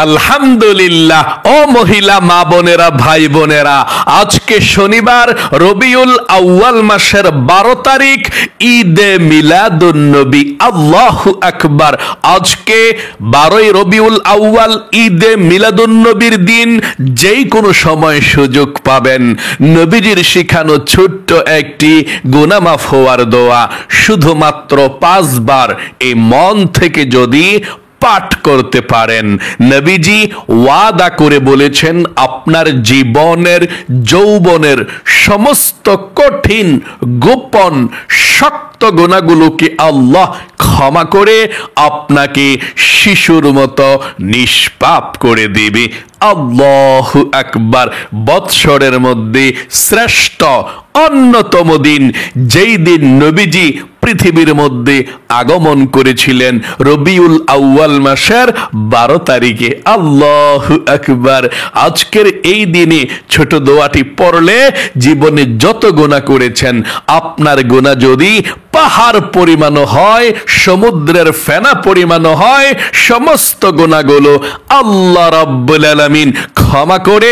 আলহামদুলিল্লাহ। ও মহিলা মা বোনেরা, ভাই বোনেরা, আজকে শনিবার রবিউল আউয়াল মাসের 12 তারিখ, ঈদে মিলাদুন নবী। আল্লাহু আকবার। আজকে 12ই রবিউল আউয়াল, ঈদে মিলাদুন নবীর দিন। যেই কোনো সময় সুযোগ পাবেন, নবীজির শিখানো ছোট্ট একটি গুনাহ মাফ হওয়ার দোয়া শুধুমাত্র 5 বার এই মন থেকে যদি পাঠ করতে পারেন, নবীজি ওয়াদা করে বলেছেন আপনার জীবনের যৌবনের সমস্ত কঠিন গোপন শক্ত গুনাহগুলোকে আল্লাহ ক্ষমা করে আপনাকে শিশুর মতো নিষ্পাপ করে দিবে। আল্লাহু আকবার। বৎসরের মধ্যে শ্রেষ্ঠ অন্যতম দিন, যেই দিন নবীজি পৃথিবীর মধ্যে আগমন করেছিলেন, রবিউল আউয়াল মাসের 12 তারিখে। আল্লাহু আকবার। আজকের এই দিনে ছোট দোয়াটি পড়লে জীবনে যত গুনাহ করেছেন, আপনার গুনাহ যদি পাহাড় পরিমাণও হয়, সমুদ্রের ফেনা পরিমাণও হয়, সমস্ত গুনাহগুলো আল্লাহ রাব্বুল আলামিন ক্ষমা করে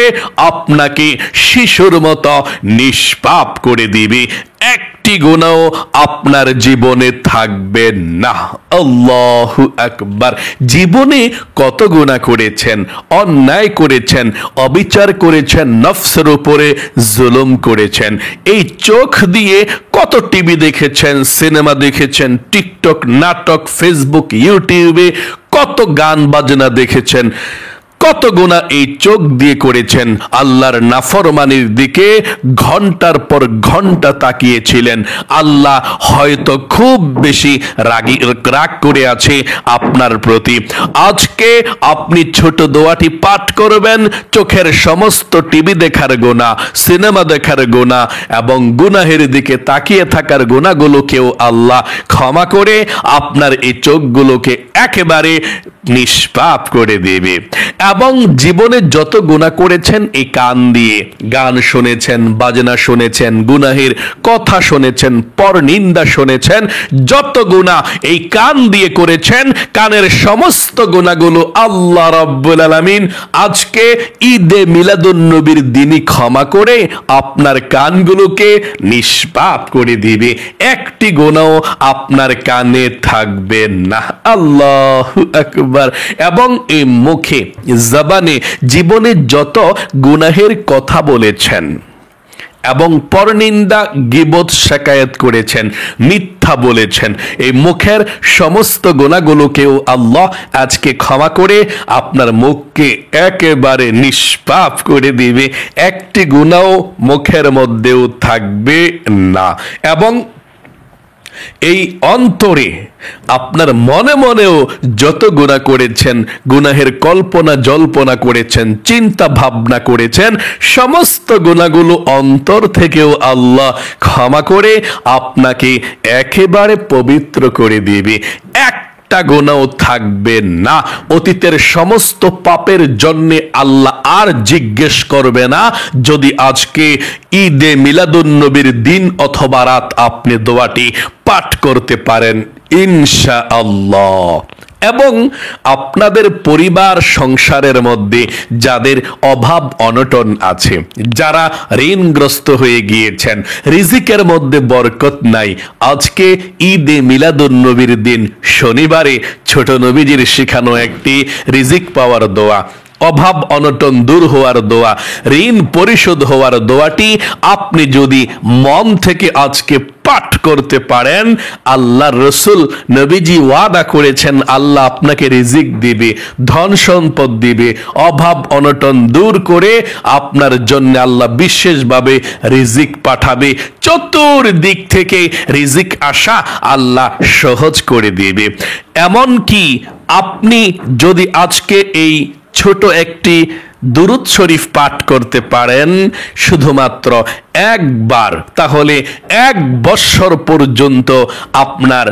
আপনাকে শিশুর মতো নিষ্পাপ করে দিবে। একটি গুনাহ আপনার জীবনে থাকবে না। আল্লাহু আকবার। জীবনে কত গুনাহ করেছেন, অন্যায় করেছেন, অবিচার করেছেন, নফসের উপরে জুলুম করেছেন। এই চোখ দিয়ে কত টিভি দেখেছেন, সিনেমা দেখেছেন, টিকটক, নাটক, ফেসবুক, ইউটিউবে কত গান বাজনা দেখেছেন। কত গুনাহ এই চোখ দিয়ে করেছেন। আল্লাহর নাফরমানির দিকে ঘন্টার পর ঘন্টা তাকিয়েছিলেন। আল্লাহ হয়তো খুব বেশি রাগ করে আছে আপনার প্রতি। আজকে আপনি ছোট দোয়াটি পাঠ করবেন। চোখের সমস্ত টিভি দেখার গুনাহ, সিনেমা দেখার গুনাহ এবং গুনাহের দিকে তাকিয়ে থাকার গুনাহগুলোকেও আল্লাহ ক্ষমা করে আপনার এই চোখগুলোকে একেবারে নিষ্পাপ করে দেবে। এবং জীবনে যত গুনাহ করেছেন, এই কান দিয়ে গান শুনেছেন, বাজনা শুনেছেন, গুনাহের কথা শুনেছেন, পরনিন্দা শুনেছেন, যত গুনাহ এই কান দিয়ে করেছেন, কানের সমস্ত গুনাহগুলো আল্লাহ রাব্বুল আলামিন আজকে ঈদে মিলাদুন নবীর দিনই ক্ষমা করে আপনার কানগুলোকে নিষ্পাপ করে দিবে। একটি গুনাহ আপনার কানে থাকবে না। আল্লাহু আকবার। এবং এই মুখে, জবানে জীবনে যত গুনাহের কথা বলেছেন এবং পরনিন্দা, গীবত, শিকায়াত করেছেন, মিথ্যা বলেছেন, এই মুখের সমস্ত গুনাহগুলোকেও আল্লাহ আজকে ক্ষমা করে আপনার মুখকে একেবারে নিষ্পাপ করে দিবে। একটি গুনাহ মুখের মধ্যেও থাকবে না। এবং এই অন্তরে আপনার মনে মনেও যত গুনাহ করেছেন, গুনাহের কল্পনা জল্পনা করেছেন, চিন্তা ভাবনা করেছেন, সমস্ত গুনাহগুলো অন্তর থেকেও আল্লাহ ক্ষমা করে আপনাকে একেবারে পবিত্র করে দিবে। একটা গুনাহ থাকবে না। অতীতের সমস্ত পাপের জন্য আল্লাহ আর জিজ্ঞেস করবে না, যদি আজকে ঈদে মিলাদুন নবীর দিন অথবা রাত আপনি দোয়াটি পাঠ করতে পারেন ইনশাআল্লাহ। এবং আপনাদের পরিবার সংসারের মধ্যে যাদের অভাব অনটন আছে, যারা ঋণগ্রস্ত হয়ে গিয়েছেন, রিজিকের মধ্যে বরকত নাই, আজকে ঈদে মিলাদুন নবীর দিন শনিবারে ছোট নবীজির শেখানো একটি রিজিক পাওয়ার দোয়া, অভাব অনটন দূর হওয়ার দোয়া, ঋণ পরিশোধ হওয়ার দোয়াটি আপনি যদি মন থেকে আজকে পাঠ করতে পারেন, আল্লাহর রাসূল নবীজি ওয়াদা করেছেন আল্লাহ আপনাকে রিজিক দিবে, ধন সম্পদ দিবে, অভাব অনটন দূর করে আপনার জন্য আল্লাহ বিশেষভাবে রিজিক পাঠাবে। চতুর্দিক থেকে রিজিক আসা আল্লাহ সহজ করে দিবে। এমন কি আপনি যদি আজকে এই ছোট একটি দুরূদ শরীফ পাঠ করতে পারেন শুধুমাত্র একবার, তাহলে 1 বৎসর পর্যন্ত আপনার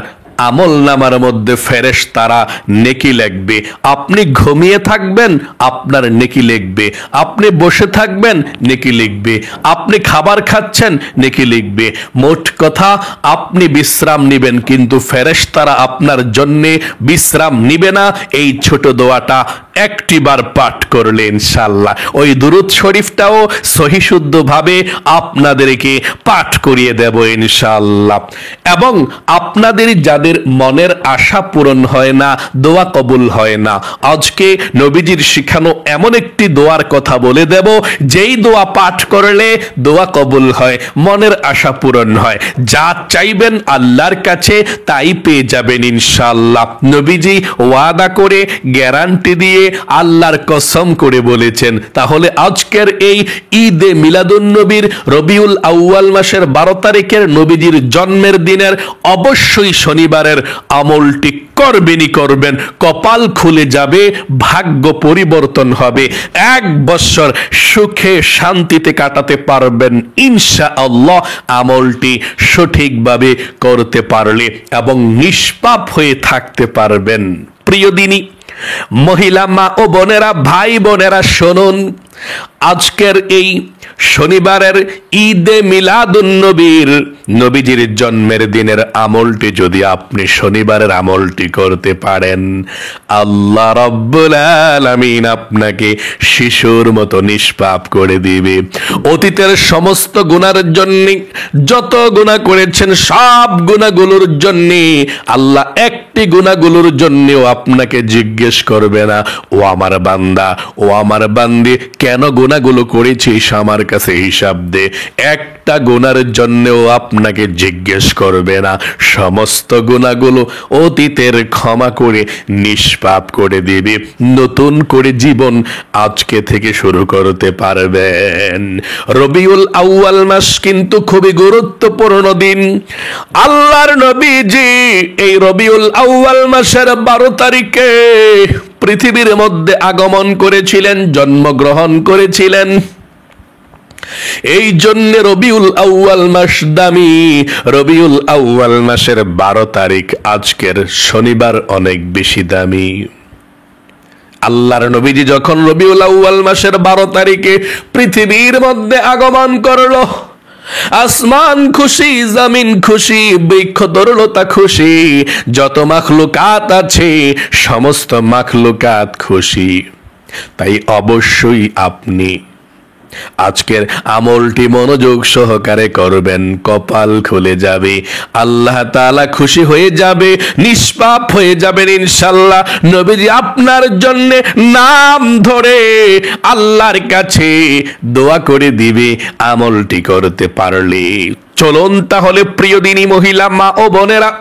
আমলনামার মধ্যে ফেরেশতারা নেকি লিখবে। আপনি ঘুমিয়ে থাকবেন, আপনার নেকি লিখবে। আপনি বসে থাকবেন, নেকি লিখবে। আপনি খাবার খাচ্ছেন, নেকি লিখবে। মোট কথা, আপনি বিশ্রাম নিবেন, কিন্তু ফেরেশতারা আপনার জন্যে বিশ্রাম নিবে না। এই ছোট দোয়াটা একটিবার পাঠ করলে ইনশাআল্লাহ ওই দুরূদ শরীফটাও সহি শুদ্ধভাবে আপনাদেরকে পাঠ করিয়ে দেব ইনশাআল্লাহ। এবং আপনাদের যাদের মনের আশা পূরণ হয় না, দোয়া কবুল হয় না, আজকে নবীজির শিখানো এমন একটি দোয়ার কথা বলে দেব, যেই দোয়া পাঠ করলে দোয়া কবুল হয়, মনের আশা পূরণ হয়। যা চাইবেন আল্লাহর কাছে তাই পেয়ে যাবেন ইনশাআল্লাহ। নবীজি ওয়াদা করে, গ্যারান্টি দিয়ে, আল্লাহর কসম করে বলেছেন। তাহলে আজকের এই ঈদে মিলাদুন্নবীর রবিউল আউয়াল মাসের 12 তারিখের নবীজির জন্মের দিনের অবশ্যই শনিবারের আমলটি করবেনই করবেন। কপাল খুলে যাবে, ভাগ্য পরিবর্তন হবে, 1 বছর সুখে শান্তিতে কাটাতে পারবেন ইনশাআল্লাহ, আমলটি সঠিকভাবে করতে পারলে, এবং নিষ্পাপ হয়ে থাকতে পারবেন। প্রিয় দিনী মহিলা মা ও বোনেরা, ভাই বোনেরা, শুনুন, আজকের এই শনিবারের ঈদে মিলাদুন্নবীর নবীজির জন্মের দিনের আমলটি যদি আপনি শনিবারের আমলটি করতে পারেন, আল্লাহ রাব্বুল আলামিন আপনাকে শিশুর মতো নিষ্পাপ করে দিবে। অতীতের সমস্ত গুনার জন্য, যত গুনাহ করেছেন সব গুনাহগুলোর জন্য আল্লাহ একটি গুনাহগুলোর জন্যও আপনাকে জিজ্ঞেস করবে না, ও আমার বান্দা, ও আমার বান্দি, কেন গুনাহগুলো করেছিস আমার কাছে হিসাব দে। একটা গুনার জন্যও আপনাকে জিজ্ঞেস করবে না। সমস্ত গুনাহগুলো অতীতের ক্ষমা করে নিষ্পাপ করে দিবে। নতুন করে জীবন আজকে থেকে শুরু করতে পারবেন। রবিউল আউয়াল মাস কিন্তু খুবই গুরুত্বপূর্ণ দিন। আল্লাহর নবীজি এই রবিউল আউয়াল মাসের 12 তারিখে পৃথিবীর মধ্যে আগমন করেছিলেন, জন্মগ্রহণ করেছিলেন। এই জন্য রবিউল আউয়াল মাস দামি। রবিউল আউয়াল মাসের 12 তারিখ আজকের শনিবার অনেক বেশি দামি। আল্লাহর নবীজি যখন রবিউল আউয়াল মাসের 12 তারিখে পৃথিবীর মধ্যে আগমন করলো, আসমান খুশি, জমিন খুশি, বৃক্ষ তরুলতা খুশি, যত মাখলুকাত আছে সমস্ত মাখলুকাত খুশি। তাই অবশ্যই আপনি আজকের আমলটি মনোযোগ সহকারে করবেন। কপাল খুলে যাবে, আল্লাহ তাআলা খুশি হয়ে যাবে, নিষ্পাপ হয়ে যাবেন ইনশাআল্লাহ। নবীজি আপনার জন্য নাম ধরে আল্লাহর কাছে দোয়া করে দিবে আমলটি করতে পারলে। চলুন তাহলে প্রিয় দিনী মহিলা মা ও বোনেরা,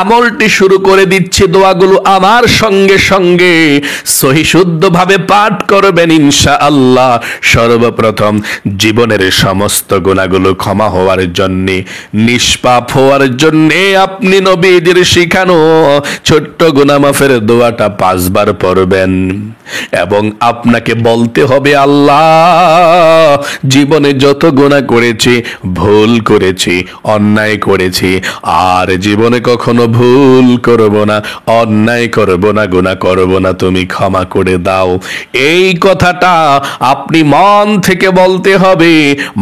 আমলটি শুরু করে দিচ্ছি। দোয়াগুলো আমার সঙ্গে সঙ্গে সহি শুদ্ধভাবে পাঠ করবেন ইনশাআল্লাহ। সর্বপ্রথম জীবনের সমস্ত গুনাহগুলো ক্ষমা হওয়ার জন্য, নিষ্পাপ হওয়ার জন্য আপনি নবীজির শিখানো ছোট্ট গুনাহ মাফের দোয়াটা 5 বার পড়বেন। এবং আপনাকে বলতে হবে, আল্লাহ জীবনে যত গুনাহ করেছি, ভুল করেছি, অন্যায় করেছি, আর জীবনে কখনো ভুল করব না, অন্যায় করব না, গুনাহ করব না, তুমি ক্ষমা করে দাও। এই কথাটা আপনি মন থেকে বলতে হবে।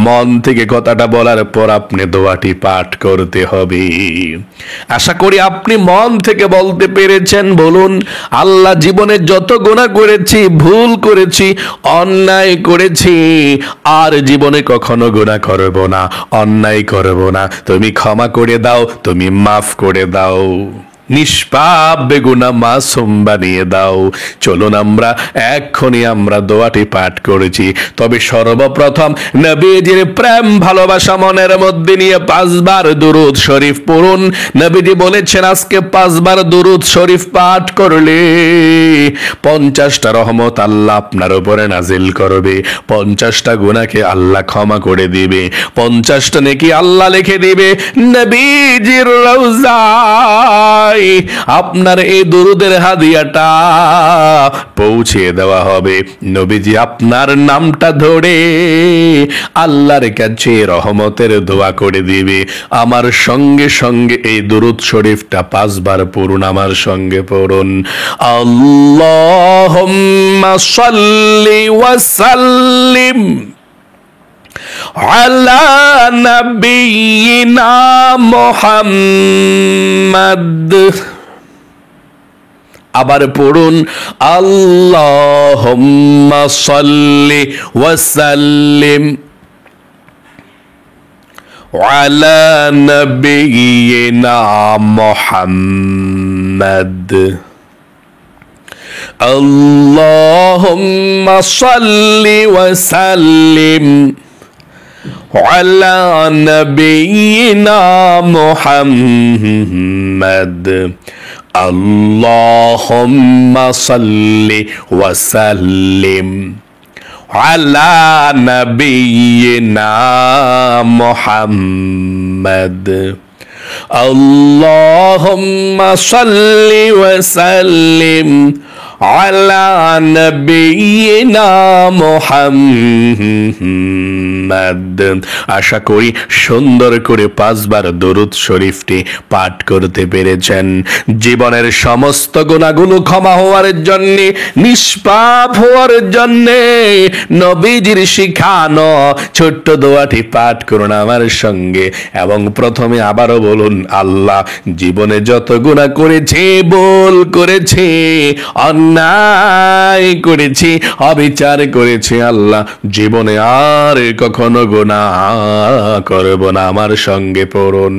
মন থেকে কথাটা বলার পর আপনি দোয়াটি পাঠ করতে হবে। আশা করি আপনি মন থেকে বলতে পেরেছেন। বলুন, আল্লাহ জীবনে যত গুনাহ করেছি, ভুল করেছি, অন্যায় করেছি, আর জীবনে কখনো গুনাহ করব না, অন্যায় করব না, তুমি ক্ষমা করে দাও, তুমি মাফ করে দাও, নিষ্পাপ বেগুনাহ মাসুম বানিয়ে দাও। চলুন এক্ষুনি আমরা দোয়াটি পাঠ করেছি। তবে সর্বপ্রথম নবীজির প্রেম ভালোবাসা মনের মধ্যে নিয়ে 5 বার দুরূদ শরীফ পড়ুন। নবীজি বলেছেন, আজকে 5 বার দুরূদ শরীফ পাঠ করলে 50টা রহমত আল্লাহ আপনার উপরে নাজিল করবে, 50টা গুনাহকে আল্লাহ ক্ষমা করে দিবে, 50টা নেকি আল্লাহ লিখে দিবে নবীজির রওজায়। বাসায় আপনার এই দরুদের হাদিয়াটা পৌঁছে দেওয়া হবে। নবীজি আপনার নামটা ধরে আল্লাহর কাছে রহমতের দোয়া করে দিবে। আমার সঙ্গে সঙ্গে এই দুরূদ শরীফটা 5 বার পড়ুন, আমার সঙ্গে পড়ুন। আল্লাহুম্মা সাল্লি ওয়া সাল্লিম আলা নাবিয়িনা মুহাম্মদ। আবার পড়ুন, আল্লাহুম্মা সাল্লি ওয়া সাল্লিম আলা নাবিয়িনা মুহাম্মদ। আল্লাহুম্মা সাল্লি ওয়া সাল্লিম আলা নাবিয়িনা মুহাম্মদ। আল্লাহুম্মা সাল্লি ওয়া সাল্লিম আলা নাবিয়িনা মুহাম্মদ। আল্লাহুম্মা সাল্লি ওয়া সাল্লিম আলা নাবিয়িনা মুহাম্মদ। আশা করি সুন্দর করে 5 বার দরুদ শরীফটি পাঠ করতে পেরেছেন। জীবনের সমস্ত গুনাহগুলো ক্ষমা হওয়ার জন্য, নিষ্পাপ হওয়ার জন্য নবীজির শিখানো ছোট্ট দোয়াটি পাঠ করুন আমার সঙ্গে। এবং প্রথমে আবারও বলুন, আল্লাহ জীবনে যত গুনাহ করেছি, ভুল করেছি, অন্যায় করেছি, অবিচার করেছি, আল্লাহ জীবনে আর কখনো গুনাহ করব না। আমার সঙ্গে পড়ুন,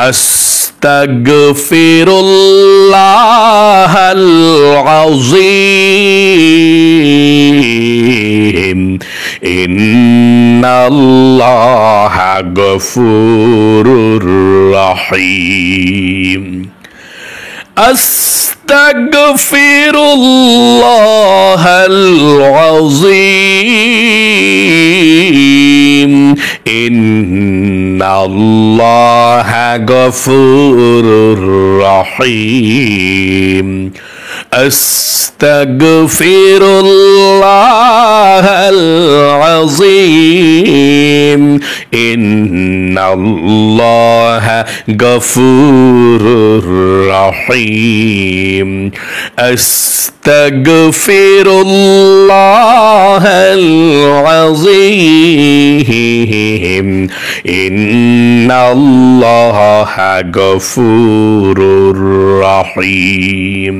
আস্তাগফিরুল্লাহাল আযীম ইন্নাল্লাহা গফুরুর রহিম। আস্তাগফিরুল্লাহাল আযীম ইন্নাল্লাহা গফুরুর রহিম। আস্তাগফিরুল্লাহাল আযীম ইন্নাল্লাহা গফুরুর রহিম। আস্তাগফিরুল্লাহাল আযীম ইন্নাল্লাহা গফুরুর রহিম।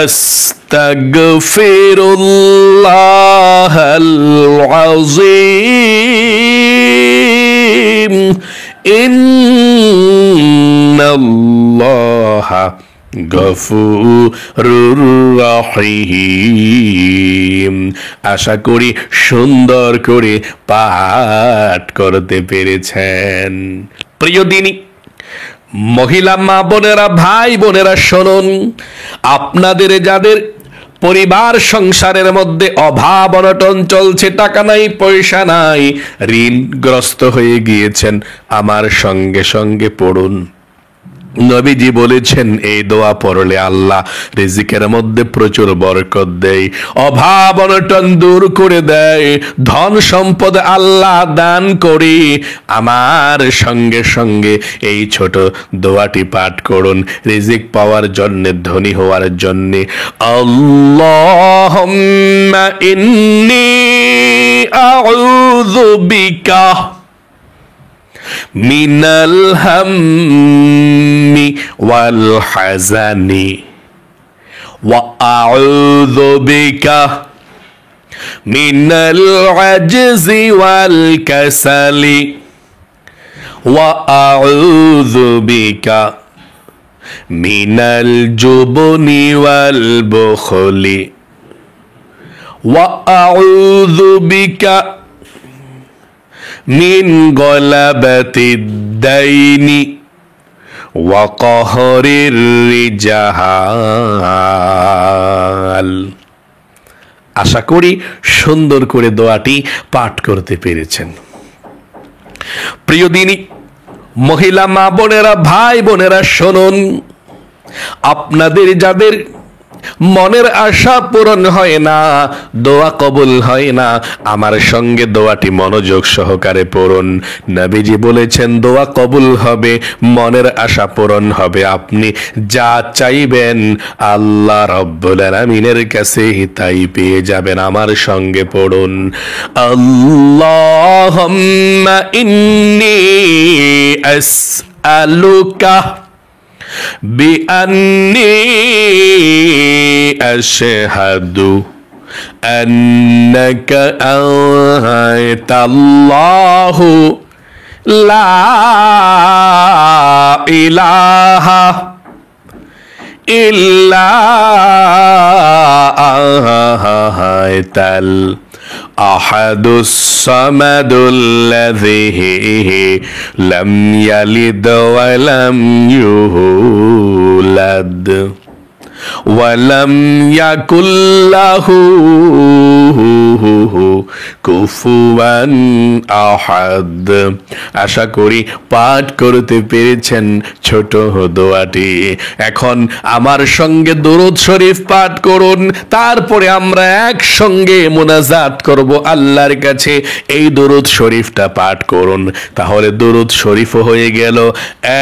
আস্তাগফিরুল্লাহাল আযীম ইন্নাল্লাহা গফুরুর রহিম। আশা করি সুন্দর করে পাঠ করতে পেরেছেন। প্রিয় দিনী মহিলা মা বোনেরা, ভাই বোনেরা, শুনুন, আপনাদের যাদের পরিবার সংসারের মধ্যে অভাব অনটন চলছে, টাকা নাই, পয়সা নাই, ঋণগ্রস্ত হয়ে গিয়েছেন, আমার সঙ্গে সঙ্গে পড়ুন। নবীজি বলেছেন এই দোয়া পড়লে আল্লাহ রিজিকের মধ্যে প্রচুর বরকত দেয়, অভাব অনটন দূর করে দেয়, ধন সম্পদ আল্লাহ দান করে। আমার সঙ্গে সঙ্গে এই ছোট দোয়াটি পাঠ করুন রিজিক পাওয়ার জন্য, ধনী হওয়ার জন্য। আল্লাহুম্মা ইন্নী আউযু বিকা মিনাল হাম্মি ওয়াল হাযানি ওয়া আউযু বিকা মিনাল আজজি ওয়াল কাসালি ওয়া আউযু বিকা মিনাল জুবনি ওয়াল বুখলি ওয়া আউযু বিকা মিন গলাবাতিদ দাইনি ওয়া কহরির রিজাল। আশা করি সুন্দর করে দোয়াটি পাঠ করতে পেরেছেন। প্রিয় দিনী মহিলা মা বোনেরা, ভাই বোনেরা, শুনুন, আপনাদের যাদের মনের আশা পূরণ হয় না, দোয়া কবুল হয় না, আমার সঙ্গে দোয়াটি মনোযোগ সহকারে পড়ুন। নবীজি বলেছেন দোয়া কবুল হবে, মনের আশা পূরণ হবে, আপনি যা চাইবেন আল্লাহ রাব্বুল আলামিনের কাছে তাই পেয়ে যাবেন। আমার সঙ্গে পড়ুন, আল্লাহুম্মা ইন্নী আসআলুকা بأني أشهد أنك أنت الله لا إله إلا أنت الأحد الصمد الذي لم يلد ولم يولد ولم يكن له কুফুয়ান আহাদ। আশা করি পাঠ করতে পেরেছেন ছোট দোয়াটি। এখন আমার সঙ্গে দরুদ শরীফ পাঠ করুন, তারপরে আমরা একসঙ্গে মুনাজাত করব আল্লাহর কাছে। এই দরুদ শরীফটা পাঠ করুন, তাহলে দরুদ শরীফ হয়ে গেল।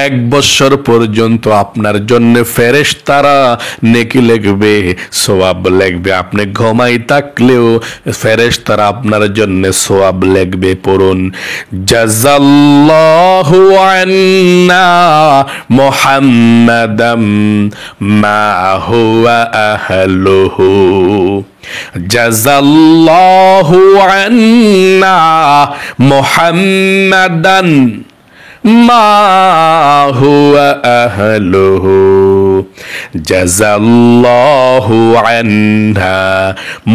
1 বছর পর্যন্ত আপনার জন্য ফেরেশতারা নেকি লিখবে, সওয়াব লিখবে। আপনি ঘুমাই থাকলেও ফেরেশতারা আপনার জন্য সওয়াব লিখবে। পড়ুন, জাযাল্লাহু আন্না মুহাম্মাদাম মা হুয়া আহলুহু, জাযাল্লাহু আন্না মুহাম্মাদান মা হুয়া আহলুহু, জাযাল্লাহু আন্না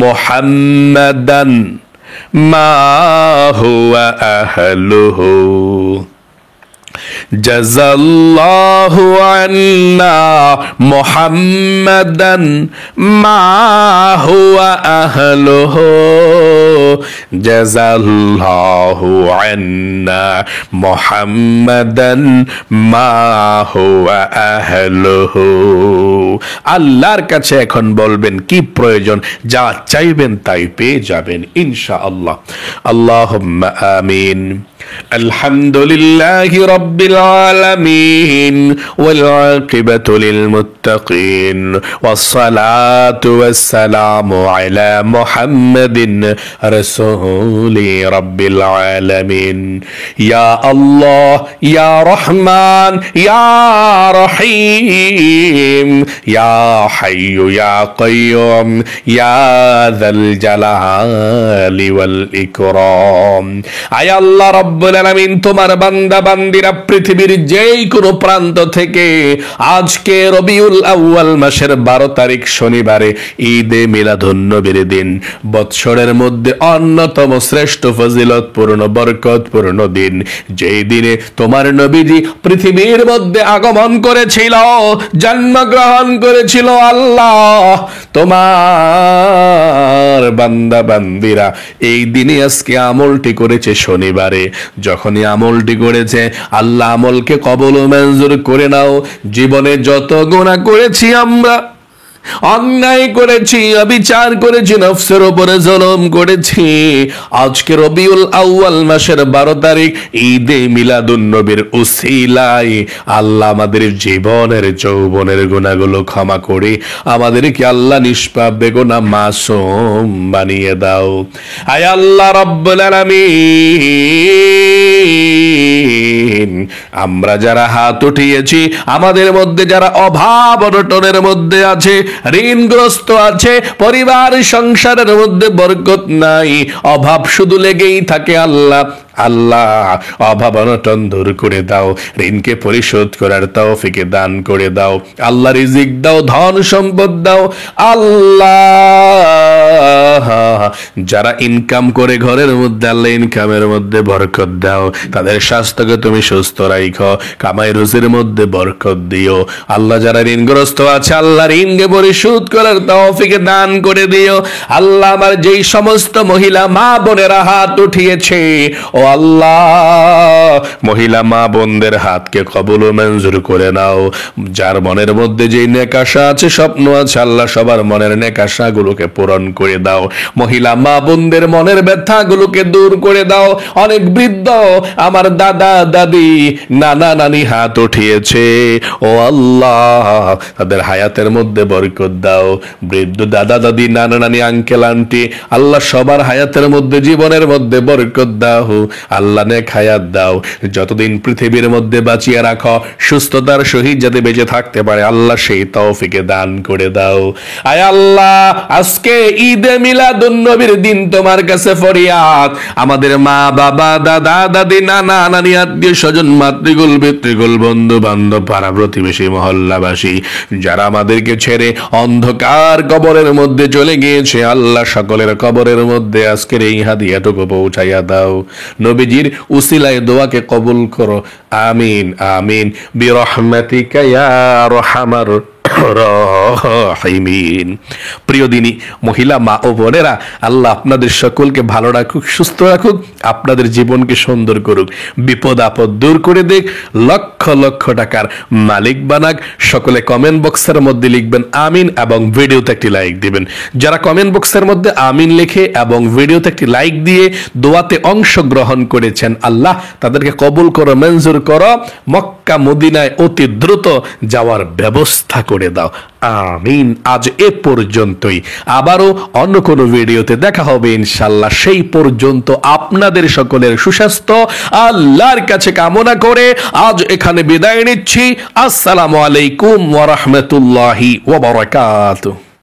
মুহাম্মাদান মা হুয়া আহলুহু, জাযাল্লাহু আন্না মুহাম্মাদান মা হুয়া আহলুহু, জাযাল্লাহু আন্না মুহাম্মাদান মা হুয়া আহলুহু। আল্লাহর কাছে এখন বলবেন কি প্রয়োজন, যা চাইবেন তাই পেয়ে যাবেন ইনশাআল্লাহ। আল্লাহুম্মা আমিন। আলহামদুলিল্লাহি রাব্বিল আলামিন ওয়াল আকিবাতু লিল মুত্তাকিন ওয়াস সালাতু ওয়াস সালামু আলা মুহাম্মাদিন রাসূলি রাব্বিল আলামিন। ইয়া আল্লাহ, ইয়া রহমান, ইয়া রহিম, ইয়া হাইয়্যু ইয়া কাইয়্যুম, ইয়া যাল জালালি ওয়াল ইকরাম। আয় আল্লাহ রাব্বুল আলামিন, তোমার বান্দা বান্দিরা পৃথিবীর যেই কোনো প্রান্ত থেকে আজকে রবিউল আউয়াল মাসের 12 তারিখ শনিবারে ঈদে মিলাদুন্নবীর দিন, বৎসরের মধ্যে অন্যতম শ্রেষ্ঠ ফজিলতপূর্ণ বরকতপূর্ণ দিন, যেই দিনে তোমার নবীজি পৃথিবীর মধ্যে আগমন করেছিল, জন্মগ্রহণ করেছিল। আল্লাহ, তোমার বান্দা বান্দিরা এই দিনে আজকে আমলটি করেছে শনিবারে। যখনই আমলটি করেছে, আল্লাহ আমলকে কবুল ও মঞ্জুর করে নাও। জীবনে যত গুনাহ করেছি আমরা, অন্যায় করেছি, অবিচার করেছি, নফসের উপরে জুলুম করেছি, আজকে রবিউল আউয়াল মাসের 12 তারিখ ঈদে মিলাদুন্নবীর উসিলায় আল্লাহ আমাদের জীবনের যৌবনের গুনাহগুলো ক্ষমা করে আমাদেরকে আল্লাহ নিষ্পাপ বেগুনাহ মাসুম বানিয়ে দাও। আয় আল্লাহ রাব্বুল আলামিন, আমরা যারা হাত উঠিয়েছি, আমাদের মধ্যে যারা অভাব অনটনের মধ্যে আছে, ঋণগ্রস্ত আছে, পরিবার সংসারের মধ্যে বরকত নাই, অভাব শুধু লেগেই থাকে, আল্লাহ আল্লাহ অভাব অনটন দূর করে দাও, ঋণকে পরিশোধ করার তৌফিক দান করে দাও, আল্লাহ রিজিক দাও, ধন সম্পদ দাও। আল্লাহ যারা ইনকাম করে ঘরের মধ্যে আল্লাহ ইনকামের মধ্যে বরকত দাও, তাদের স্বাস্থ্যকে তুমি সুস্থ রাখো, কামাই রুজির মধ্যে বরকত দিও। আল্লাহ যারা ঋণগ্রস্ত আছে আল্লাহ ঋণকে পরিশোধ করার তৌফিক দান করে দিও। আল্লাহ আমার যেই সমস্ত মহিলা মা বোনেরা হাত উঠিয়েছে, ও আল্লাহ মহিলা মা বোনদের হাতকে কবুল ও মঞ্জুর করে নাও। যার মনের মধ্যে যেই নেক আশা আছে, স্বপ্ন আছে, আল্লাহ সবার মনের নেক আশাগুলোকে পূরণ করে দাও। মহিলা মা বোনদের মনের ব্যথাগুলোকে দূর করে দাও। অনেক বৃদ্ধ আমার দাদা দাদি নানা নানি হাত উঠিয়েছে, ও আল্লাহ তাদের হায়াতের মধ্যে বরকত দাও। বৃদ্ধ দাদা দাদি নানা নানি আঙ্কেল আন্টি আল্লাহ সবার হায়াতের মধ্যে জীবনের মধ্যে বরকত দাও। আল্লাহ নেক হায়াত দাও, যতদিন পৃথিবীর মধ্যে বাঁচিয়ে রাখো, সুস্থতার সহিত যাতে বেঁচে থাকতে পারে আল্লাহ সেই তৌফিকে দান করে দাও। আয় আল্লাহ আজকে ঈদে মিলাদুন নবীর দিন তোমার কাছে ফরিয়াদ, আমাদের মা বাবা দাদা দাদি নানা নানি আত্মীয় স্বজন মাতৃকুল পিতৃকুল বন্ধু বান্ধব পাড়া প্রতিবেশী মহল্লাবাসী যারা আমাদেরকে ছেড়ে অন্ধকার কবরের মধ্যে চলে গিয়েছে, আল্লাহ সকলের কবরের মধ্যে আজকের এই হাদিয়াটুকু পৌঁছাইয়া দাও। নবীজির উসিলায় দোয়াকে কবুল করো, আমিন আমিন বিরহমাতিকা ইয়া আরহামার রাহিমিন। প্রিয় দিনী মহিলা মা ও বোনেরা, আল্লাহ আপনাদের সকলকে ভালো রাখুক, সুস্থ রাখুক, আপনাদের জীবনকে সুন্দর করুক, বিপদ আপদ দূর করে দেখ, লক্ষ লক্ষ টাকার মালিক বানাক। সকলে কমেন্ট বক্সের মধ্যে লিখবেন আমিন এবং ভিডিওতে একটি লাইক দিবেন। যারা কমেন্ট বক্সের মধ্যে আমিন লিখে এবং ভিডিওতে একটি লাইক দিয়ে দোয়াতে অংশগ্রহণ করেছেন, আল্লাহ তাদেরকে কবুল করো, মঞ্জুর করো, মক্কা মদিনায় অতি দ্রুত যাওয়ার ব্যবস্থা করে দাও, আমিন। আজ এ পর্যন্তই, আবারও অন্য কোনো ভিডিওতে দেখা হবে ইনশাল্লাহ। সেই পর্যন্ত আপনাদের সকলের সুস্বাস্থ্য আল্লাহর কাছে কামনা করে আজ এখানে বিদায় নিচ্ছি। আসসালামু আলাইকুম ওয়া রাহমাতুল্লাহি ওয়া বারাকাতুহু।